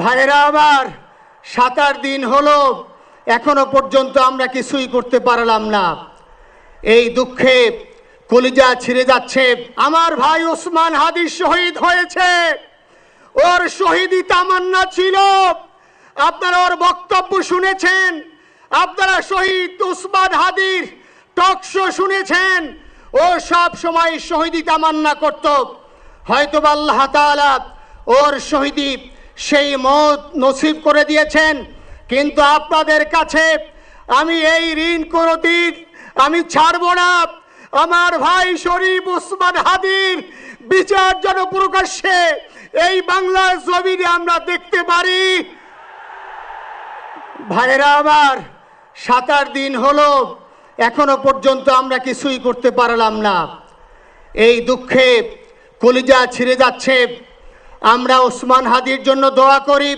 ভাইরা আমার, 7-8 দিন হলো এখনো পর্যন্ত আমরা কিছুই করতে পারলাম না। এই দুঃখে কলিজা ছিঁড়ে যাচ্ছে। আমার ভাই ওসমান হাদি শহীদ হয়েছে, ওর শহীদি তামান্না ছিল। আপনারা ওর বক্তব্য শুনেছেন, আপনারা শহীদ ওসমান হাদির টক শো শুনেছেন। ও সব সময় শহীদি তামান্না করত। হয়তো আল্লাহ তাআলা ওর শহীদি সেই মত নসিব করে দিয়েছেন। কিন্তু আপনাদের কাছে আমি এই ঋণ কোনদিন আমি ছাড়ব না। আমার ভাই শরীফ ওসমান হাদির বিচার যেন প্রকাশ্যে এই বাংলার জমিনে আমরা দেখতে পারি। ভাইরা আমার, 7-8 দিন হলো এখনো পর্যন্ত আমরা কিছুই করতে পারলাম না। এই দুঃখে কলিজা ছিঁড়ে যাচ্ছে। আমরা ওসমান হাদির জন্য দোয়া করি।